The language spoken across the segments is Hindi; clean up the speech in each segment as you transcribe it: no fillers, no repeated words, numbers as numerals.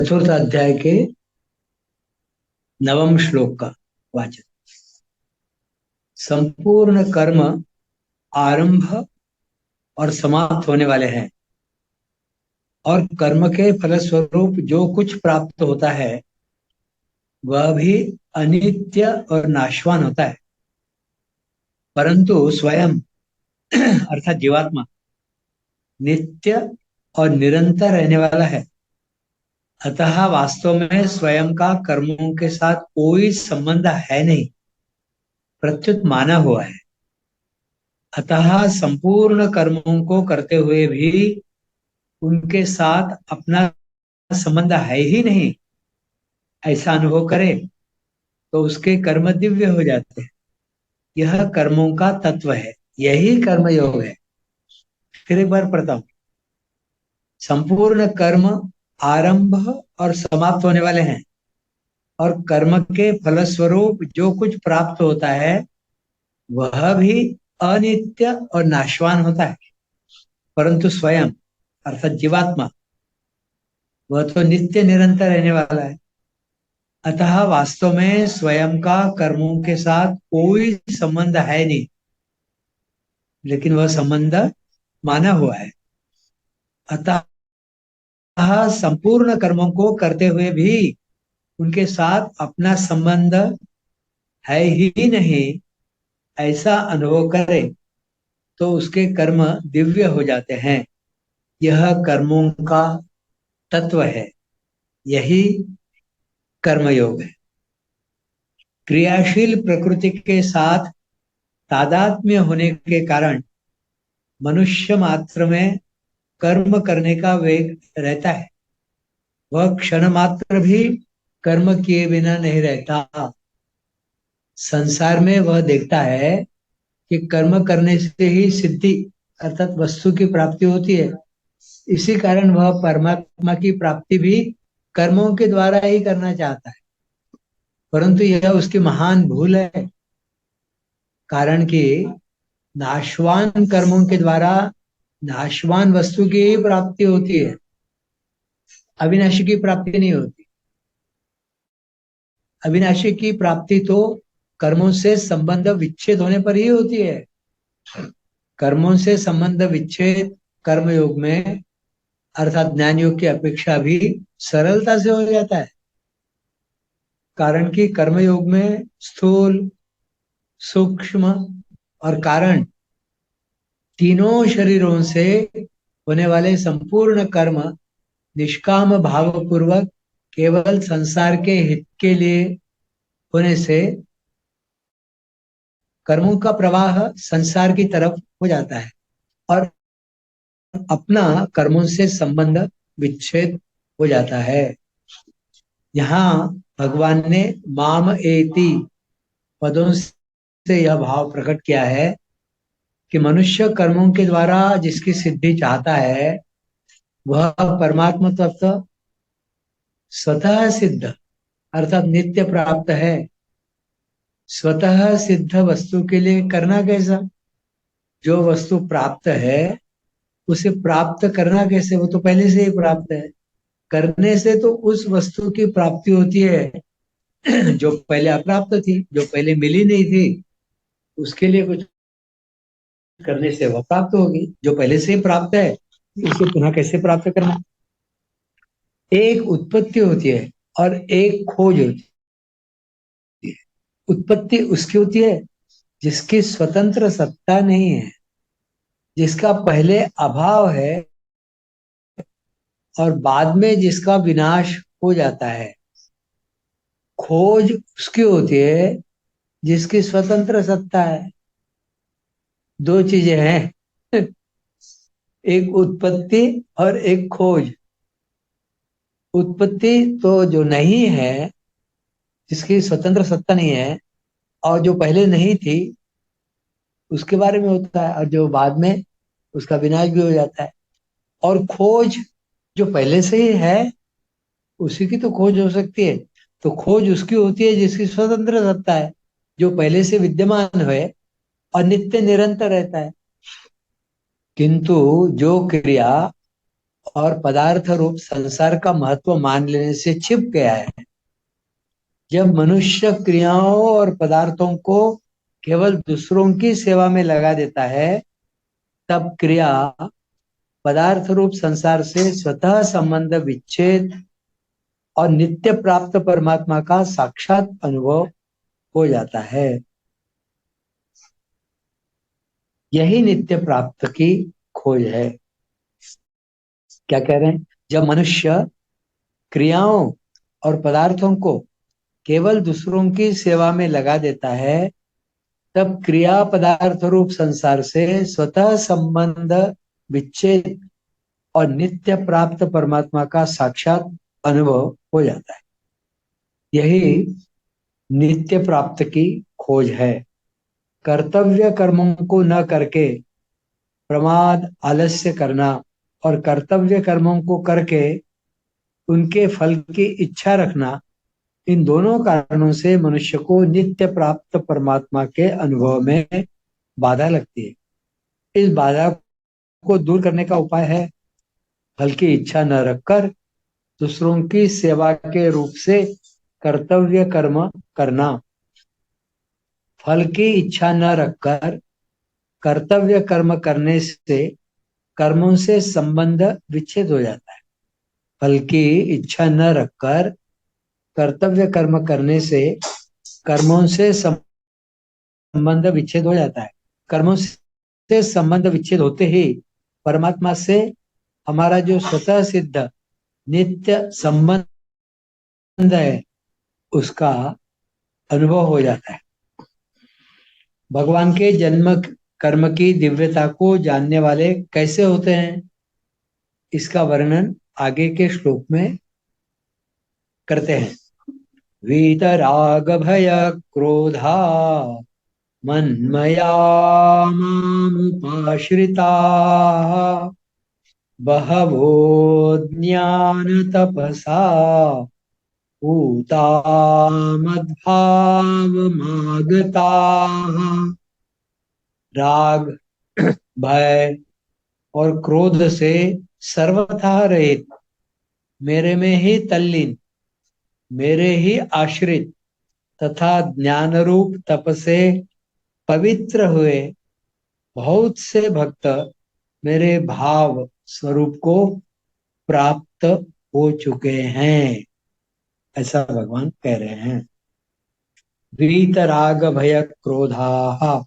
चतुर्थ अध्याय के नवम श्लोक का वाचन। संपूर्ण कर्म आरंभ और समाप्त होने वाले हैं, और कर्म के फलस्वरूप जो कुछ प्राप्त होता है वह भी अनित्य और नाशवान होता है, परंतु स्वयं अर्थात जीवात्मा नित्य और निरंतर रहने वाला है। अतः वास्तव में स्वयं का कर्मों के साथ कोई संबंध है नहीं, प्रत्युत माना हुआ है। अतः संपूर्ण कर्मों को करते हुए भी उनके साथ अपना संबंध है ही नहीं, ऐसा अनुभव करे तो उसके कर्म दिव्य हो जाते हैं। यह कर्मों का तत्व है, यही कर्म योग है। फिर एक बार पढ़ता हूं। संपूर्ण कर्म आरंभ और समाप्त होने वाले हैं, और कर्म के फलस्वरूप जो कुछ प्राप्त होता है वह भी अनित्य और नाशवान होता है, परंतु स्वयं अर्थात जीवात्मा वह तो नित्य निरंतर रहने वाला है। अतः वास्तव में स्वयं का कर्मों के साथ कोई संबंध है नहीं, लेकिन वह संबंध माना हुआ है। अतः संपूर्ण कर्मों को करते हुए भी उनके साथ अपना संबंध है ही नहीं, ऐसा अनुभव करे तो उसके कर्म दिव्य हो जाते हैं। यह कर्मों का तत्व है, यही कर्मयोग है। क्रियाशील प्रकृति के साथ तादात्म्य होने के कारण मनुष्य मात्र में कर्म करने का वेग रहता है। वह क्षण मात्र भी कर्म किए बिना नहीं रहता। संसार में वह देखता है कि कर्म करने से ही सिद्धि अर्थात वस्तु की प्राप्ति होती है। इसी कारण वह परमात्मा की प्राप्ति भी कर्मों के द्वारा ही करना चाहता है, परंतु यह उसकी महान भूल है। कारण कि नाशवान कर्मों के द्वारा नाशवान वस्तु की ही प्राप्ति होती है, अविनाशी की प्राप्ति नहीं होती। अविनाशी की प्राप्ति तो कर्मों से संबंध विच्छेद होने पर ही होती है। कर्मों से संबंध विच्छेद कर्मयोग में अर्थात ज्ञान योग की अपेक्षा भी सरलता से हो जाता है। कारण कि कर्मयोग में स्थूल, सूक्ष्म और कारण तीनों शरीरों से होने वाले संपूर्ण कर्म निष्काम भाव पूर्वक केवल संसार के हित के लिए होने से कर्मों का प्रवाह संसार की तरफ हो जाता है और अपना कर्मों से संबंध विच्छेद हो जाता है। यहाँ भगवान ने माम एति पदों से यह भाव प्रकट किया है कि मनुष्य कर्मों के द्वारा जिसकी सिद्धि चाहता है वह परमात्मा तत्व स्वतः सिद्ध अर्थात नित्य प्राप्त है। स्वतः सिद्ध वस्तु के लिए करना कैसा? जो वस्तु प्राप्त है उसे प्राप्त करना कैसे? वो तो पहले से ही प्राप्त है। करने से तो उस वस्तु की प्राप्ति होती है जो पहले अप्राप्त थी, जो पहले मिली नहीं थी, उसके लिए कुछ करने से वह प्राप्त होगी। जो पहले से ही प्राप्त है उसे पुनः कैसे प्राप्त करना? एक उत्पत्ति होती है और एक खोज होती है। उत्पत्ति उसकी होती है जिसकी स्वतंत्र सत्ता नहीं है, जिसका पहले अभाव है और बाद में जिसका विनाश हो जाता है। खोज उसकी होती है जिसकी स्वतंत्र सत्ता है। दो चीजें हैं एक उत्पत्ति और एक खोज। उत्पत्ति तो जो नहीं है, जिसकी स्वतंत्र सत्ता नहीं है और जो पहले नहीं थी उसके बारे में होता है, और जो बाद में उसका विनाश भी हो जाता है। और खोज जो पहले से ही है उसी की तो खोज हो सकती है। तो खोज उसकी होती है जिसकी स्वतंत्र सत्ता है, जो पहले से विद्यमान है और नित्य निरंतर रहता है। किंतु जो क्रिया और पदार्थ रूप संसार का महत्व मान लेने से छिप गया है। जब मनुष्य क्रियाओं और पदार्थों को केवल दूसरों की सेवा में लगा देता है, तब क्रिया पदार्थ रूप संसार से स्वतः संबंध विच्छेद और नित्य प्राप्त परमात्मा का साक्षात अनुभव हो जाता है। यही नित्य प्राप्त की खोज है। क्या कह रहे हैं? जब मनुष्य क्रियाओं और पदार्थों को केवल दूसरों की सेवा में लगा देता है, तब क्रिया पदार्थ रूप संसार से स्वतः संबंध विच्छेद और नित्य प्राप्त परमात्मा का साक्षात अनुभव हो जाता है। यही नित्य प्राप्त की खोज है। कर्तव्य कर्मों को न करके प्रमाद आलस्य करना और कर्तव्य कर्मों को करके उनके फल की इच्छा रखना, इन दोनों कारणों से मनुष्य को नित्य प्राप्त परमात्मा के अनुभव में बाधा लगती है। इस बाधा को दूर करने का उपाय है फल की इच्छा न रखकर दूसरों की सेवा के रूप से कर्तव्य कर्म करना। फल की इच्छा न रखकर कर्तव्य कर्म करने से कर्मों से संबंध विच्छेद हो जाता है। फल की इच्छा न रखकर कर्तव्य कर्म करने से कर्मों से संबंध विच्छेद हो जाता है। कर्मों से संबंध विच्छेद होते ही परमात्मा से हमारा जो स्वतः सिद्ध नित्य संबंध है, उसका अनुभव हो जाता है। भगवान के जन्म कर्म की दिव्यता को जानने वाले कैसे होते हैं, इसका वर्णन आगे के श्लोक में करते हैं। वीतराग भय क्रोधा मन्मया मामुपाश्रिता बहवो ज्ञान तपसा पूता मद्भावमागता। राग, भय और क्रोध से सर्वथा रहित, मेरे में ही तल्लीन, मेरे ही आश्रित तथा ज्ञान रूप तप से पवित्र हुए बहुत से भक्त मेरे भाव स्वरूप को प्राप्त हो चुके हैं, ऐसा भगवान कह रहे हैं। वीतराग भय क्रोधा,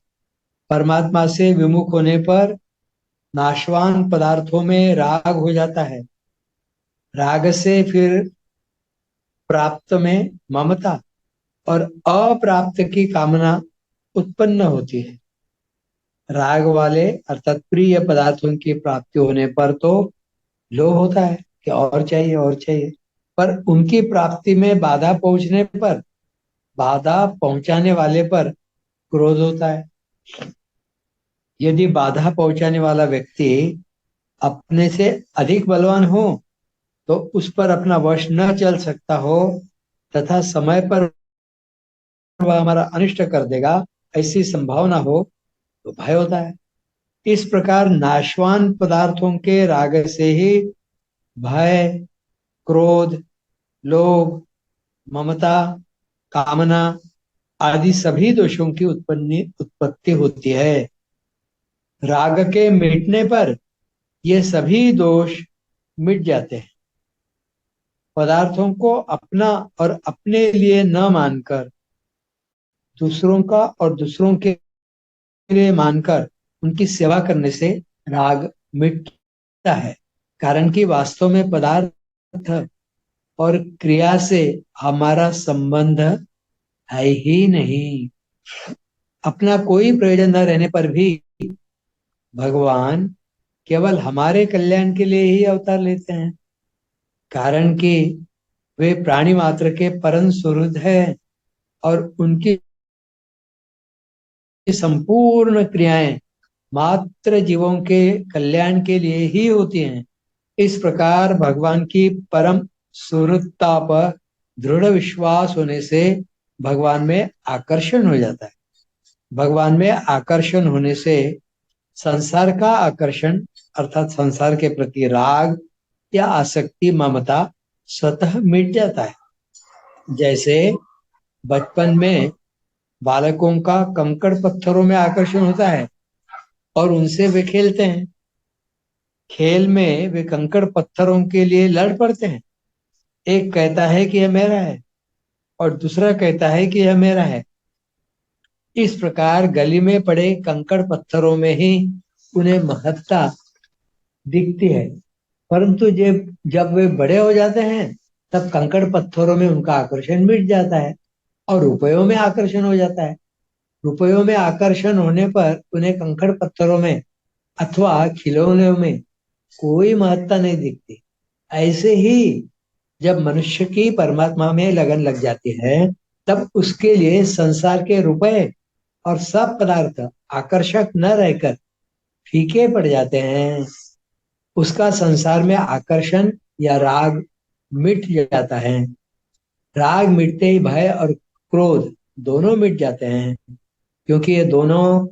परमात्मा से विमुख होने पर नाशवान पदार्थों में राग हो जाता है। राग से फिर प्राप्त में ममता और अप्राप्त की कामना उत्पन्न होती है। राग वाले अर्थात प्रिय पदार्थों की प्राप्ति होने पर तो लोभ होता है कि और चाहिए और चाहिए, पर उनकी प्राप्ति में बाधा पहुंचने पर, बाधा पहुंचाने वाले पर क्रोध होता है। यदि बाधा पहुंचाने वाला व्यक्ति अपने से अधिक बलवान हो, तो उस पर अपना वश न चल सकता हो तथा समय पर वह हमारा अनिष्ट कर देगा, ऐसी संभावना हो, तो भय होता है। इस प्रकार नाशवान पदार्थों के राग से ही भय, क्रोध, लोभ, ममता, कामना आदि सभी दोषों की उत्पत्ति होती है। राग के मिटने पर ये सभी दोष मिट जाते हैं। पदार्थों को अपना और अपने लिए न मानकर दूसरों का और दूसरों के लिए मानकर उनकी सेवा करने से राग मिटता है। कारण कि वास्तव में पदार्थ और क्रिया से हमारा संबंध है ही नहीं। अपना कोई प्रयोजन न रहने पर भी भगवान केवल हमारे कल्याण के लिए ही अवतार लेते हैं। कारण कि वे प्राणी मात्र के परम सुहृद है और उनकी संपूर्ण क्रियाएं मात्र जीवों के कल्याण के लिए ही होती हैं। इस प्रकार भगवान की परम सुहृदता पर दृढ़ विश्वास होने से भगवान में आकर्षण हो जाता है। भगवान में आकर्षण होने से संसार का आकर्षण अर्थात संसार के प्रति राग या आसक्ति ममता स्वतः मिट जाता है। जैसे बचपन में बालकों का कंकड़ पत्थरों में आकर्षण होता है और उनसे वे खेलते हैं। खेल में वे कंकड़ पत्थरों के लिए लड़ पड़ते हैं। एक कहता है कि यह मेरा है और दूसरा कहता है कि यह मेरा है। इस प्रकार गली में पड़े कंकड़ पत्थरों में ही उन्हें महत्ता दिखती है। परंतु जब जब वे बड़े हो जाते हैं तब कंकड़ पत्थरों में उनका आकर्षण मिट जाता है और रुपयों में आकर्षण हो जाता है। रुपयों में आकर्षण होने पर उन्हें कंकड़ पत्थरों में अथवा खिलौनों में कोई महत्ता नहीं दिखती। ऐसे ही जब मनुष्य की परमात्मा में लगन लग जाती है तब उसके लिए संसार के रुपए और सब पदार्थ आकर्षक न रहकर फीके पड़ जाते हैं। उसका संसार में आकर्षण या राग मिट जाता है। राग मिटते ही भय और क्रोध दोनों मिट जाते हैं, क्योंकि ये दोनों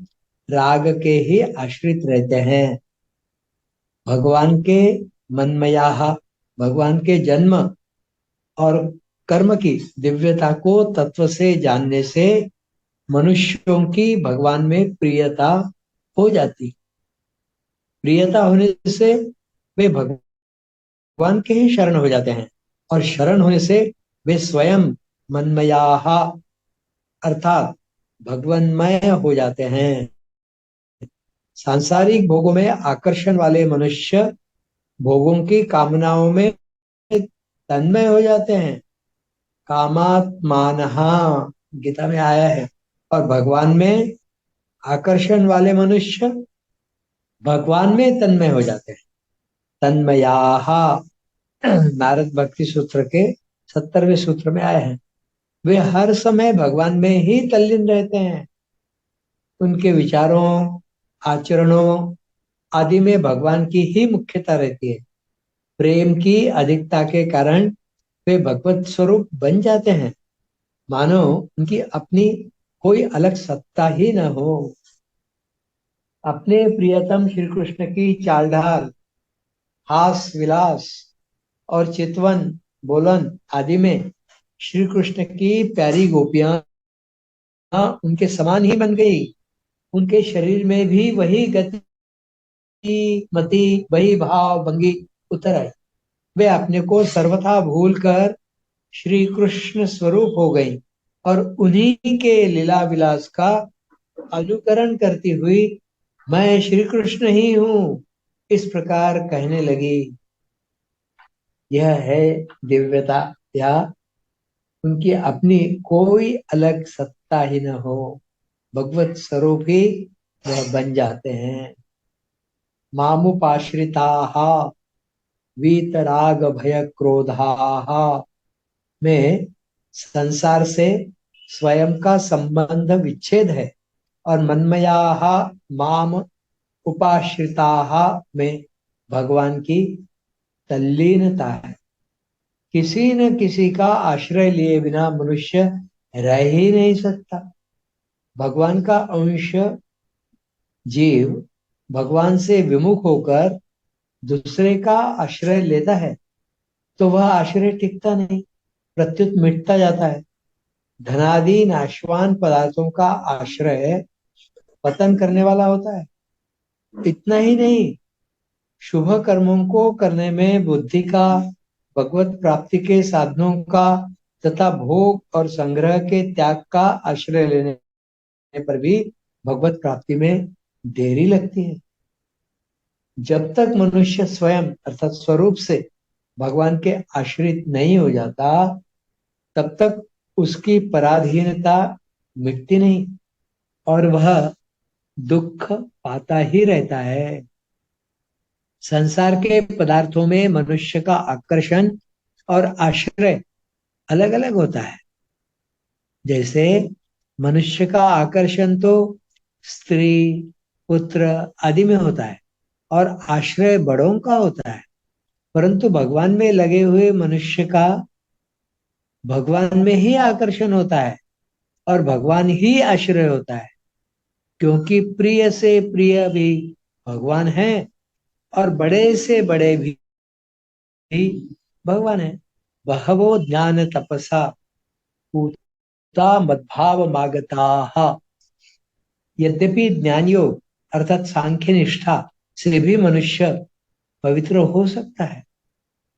राग के ही आश्रित रहते हैं। भगवान के मनमया, भगवान के जन्म और कर्म की दिव्यता को तत्व से जानने से मनुष्यों की भगवान में प्रियता हो जाती। प्रियता होने से वे भगवान के ही शरण हो जाते हैं और शरण होने से वे स्वयं मनमया अर्थात भगवन्मय हो जाते हैं। सांसारिक भोगों में आकर्षण वाले मनुष्य भोगों की कामनाओं में तन्मय हो जाते हैं। कामात्मानहा गीता में आया है। और भगवान में आकर्षण वाले मनुष्य भगवान में तन्मय हो जाते हैं। तन्मयाहा नारद भक्ति सूत्र के 70वें सूत्र में आए हैं। वे हर समय भगवान में ही तल्लीन रहते हैं। उनके विचारों, आचरणों आदि में भगवान की ही मुख्यता रहती है। प्रेम की अधिकता के कारण वे भगवत स्वरूप बन जाते हैं, मानो उनकी अपनी कोई अलग सत्ता ही न हो। अपने प्रियतम श्री कृष्ण की चाल ढाल, हास विलास और चितवन बोलन आदि में श्री कृष्ण की प्यारी गोपियां उनके समान ही बन गई। उनके शरीर में भी वही गति मति, वही भाव भंगी उतर आई। वे अपने को सर्वथा भूलकर श्री कृष्ण स्वरूप हो गई और उन्हीं के लीला विलास का अनुकरण करती हुई मैं श्री कृष्ण ही हूँ इस प्रकार कहने लगी। यह है दिव्यता, या उनकी अपनी कोई अलग सत्ता ही न हो, भगवत स्वरूप ही वह बन जाते हैं। मामुपाश्रिताः वीतराग भय क्रोधाः में संसार से स्वयं का संबंध विच्छेद है और मनमयाः माम उपाश्रिताः में भगवान की तल्लीनता है। किसी न किसी का आश्रय लिए बिना मनुष्य रह ही नहीं सकता। भगवान का अंश जीव भगवान से विमुख होकर दूसरे का आश्रय लेता है तो वह आश्रय टिकता नहीं, प्रत्युत मिटता जाता है। धनादि नाशवान पदार्थों का आश्रय पतन करने वाला होता है। इतना ही नहीं, शुभ कर्मों को करने में बुद्धि का, भगवत प्राप्ति के साधनों का तथा भोग और संग्रह के त्याग का आश्रय लेने पर भी भगवत प्राप्ति में देरी लगती है। जब तक मनुष्य स्वयं अर्थात स्वरूप से भगवान के आश्रित नहीं हो जाता तब तक उसकी पराधीनता मिटती नहीं और वह दुख पाता ही रहता है। संसार के पदार्थों में मनुष्य का आकर्षण और आश्रय अलग अलग होता है। जैसे मनुष्य का आकर्षण तो स्त्री, पुत्र आदि में होता है और आश्रय बड़ों का होता है, परंतु भगवान में लगे हुए मनुष्य का भगवान में ही आकर्षण होता है और भगवान ही आश्रय होता है, क्योंकि प्रिय से प्रिय भी भगवान है और बड़े से बड़े भी भगवान है। बहवो ज्ञान तपसा पूता मद्भाव मागताः। यद्यपि ज्ञान योग अर्थात सांख्य निष्ठा से भी मनुष्य पवित्र हो सकता है,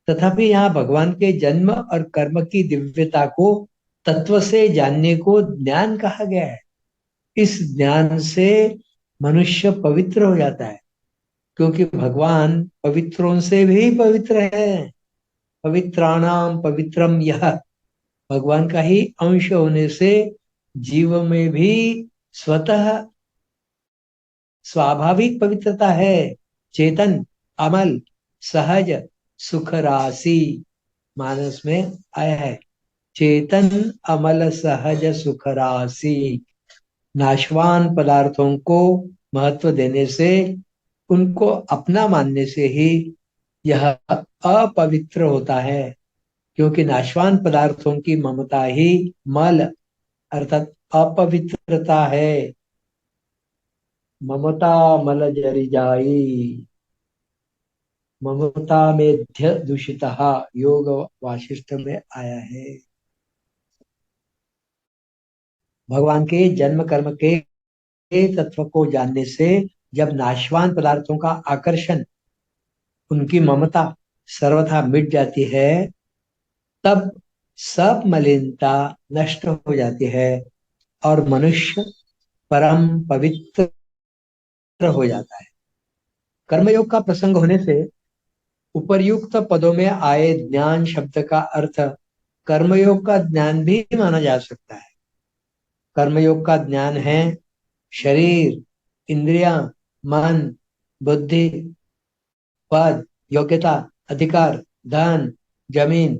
तथापि यहाँ भगवान के जन्म और कर्म की दिव्यता को तत्व से जानने को ज्ञान कहा गया है। इस ज्ञान से मनुष्य पवित्र हो जाता है, क्योंकि भगवान पवित्रों से भी पवित्र है। पवित्राणाम पवित्रम यह, भगवान का ही अंश होने से जीव में भी स्वतः स्वाभाविक पवित्रता है। चेतन, अमल, सहज, सुख राशि, मानस में आया है। चेतन, अमल, सहज, सुख राशि। नाशवान पदार्थों को महत्व देने से, उनको अपना मानने से ही यह अपवित्र होता है, क्योंकि नाशवान पदार्थों की ममता ही मल अर्थात अपवित्रता है। ममता मल जरि जाई, ममता मेध्य दूषितः, योग वासिष्ठ में आया है। भगवान के जन्म कर्म के तत्व को जानने से जब नाशवान पदार्थों का आकर्षण, उनकी ममता सर्वथा मिट जाती है, तब सब मलिनता नष्ट हो जाती है और मनुष्य परम पवित्र हो जाता है। कर्मयोग का प्रसंग होने से उपर्युक्त पदों में आए ज्ञान शब्द का अर्थ कर्मयोग का ज्ञान भी माना जा सकता है। कर्मयोग का ज्ञान है शरीर, इंद्रियां, मन, बुद्धि, पद, योग्यता, अधिकार, धन, जमीन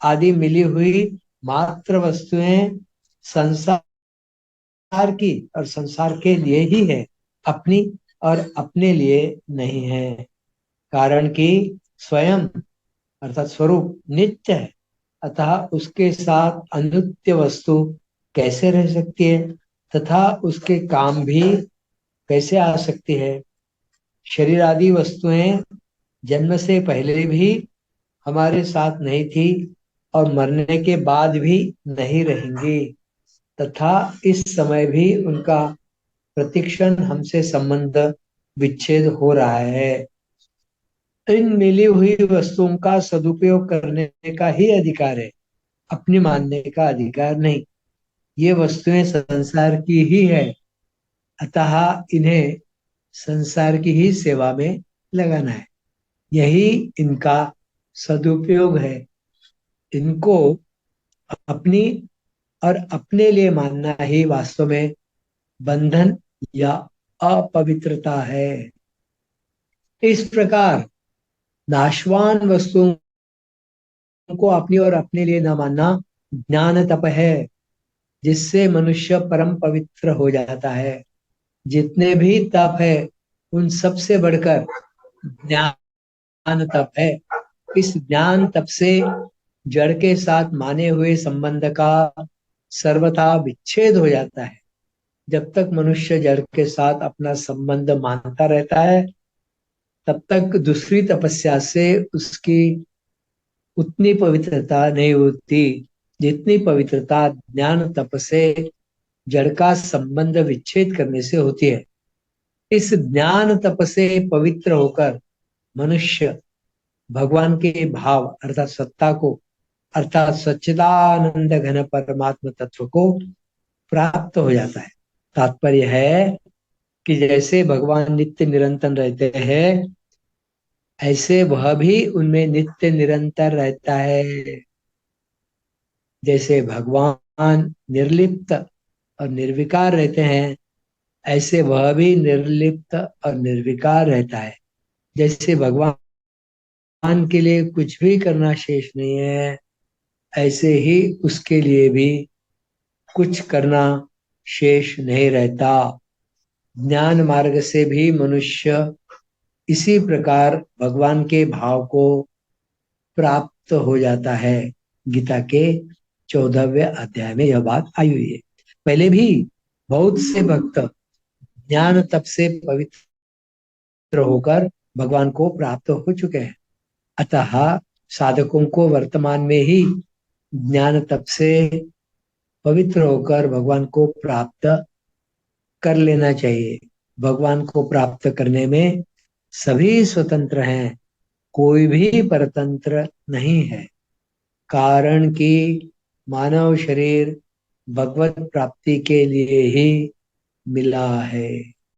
आदि मिली हुई मात्र वस्तुएं संसार की और संसार के लिए ही है, अपनी और अपने लिए नहीं है। कारण कि स्वयं अर्थात स्वरूप नित्य है, अतः उसके साथ अनित्य वस्तु कैसे रह सकती है तथा उसके काम भी कैसे आ सकती है। शरीर आदि वस्तुएं जन्म से पहले भी हमारे साथ नहीं थी और मरने के बाद भी नहीं रहेंगी, तथा इस समय भी उनका प्रतिक्षण हमसे संबंध विच्छेद हो रहा है। इन मिली हुई वस्तुओं का सदुपयोग करने का ही अधिकार है, अपनी मानने का अधिकार नहीं। ये वस्तुएं संसार की ही है, अतः इन्हें संसार की ही सेवा में लगाना है, यही इनका सदुपयोग है। इनको अपनी और अपने लिए मानना ही वास्तव में बंधन या अपवित्रता है। इस प्रकार नाशवान वस्तुओं को अपनी और अपने लिए न मानना ज्ञान तप है, जिससे मनुष्य परम पवित्र हो जाता है। जितने भी तप है उन सब से बढ़कर ज्ञान तप है। इस ज्ञान तप से जड़ के साथ माने हुए संबंध का सर्वथा विच्छेद हो जाता है। जब तक मनुष्य जड़ के साथ अपना संबंध मानता रहता है, तब तक दूसरी तपस्या से उसकी उतनी पवित्रता नहीं होती जितनी पवित्रता ज्ञान तप से जड़ का संबंध विच्छेद करने से होती है। इस ज्ञान तप से पवित्र होकर मनुष्य भगवान के भाव अर्थात सत्ता को, अर्थात सच्चिदानंद घन परमात्म तत्व को प्राप्त हो जाता है। तात्पर्य है कि जैसे भगवान नित्य निरंतर रहते हैं, ऐसे वह भी उनमें नित्य निरंतर रहता है। जैसे भगवान निर्लिप्त और निर्विकार रहते हैं, ऐसे वह भी निर्लिप्त और निर्विकार रहता है। जैसे भगवान के लिए कुछ भी करना शेष नहीं है, ऐसे ही उसके लिए भी कुछ करना शेष नहीं रहता। ज्ञान मार्ग से भी मनुष्य इसी प्रकार भगवान के भाव को प्राप्त हो जाता है। गीता के 14वें अध्याय में यह बात आई हुई है। पहले भी बहुत से भक्त ज्ञान तप से पवित्र होकर भगवान को प्राप्त हो चुके हैं, अतः साधकों को वर्तमान में ही ज्ञान तप से पवित्र होकर भगवान को प्राप्त कर लेना चाहिए। भगवान को प्राप्त करने में सभी स्वतंत्र हैं, कोई भी परतंत्र नहीं है। कारण कि मानव शरीर भगवत प्राप्ति के लिए ही मिला है।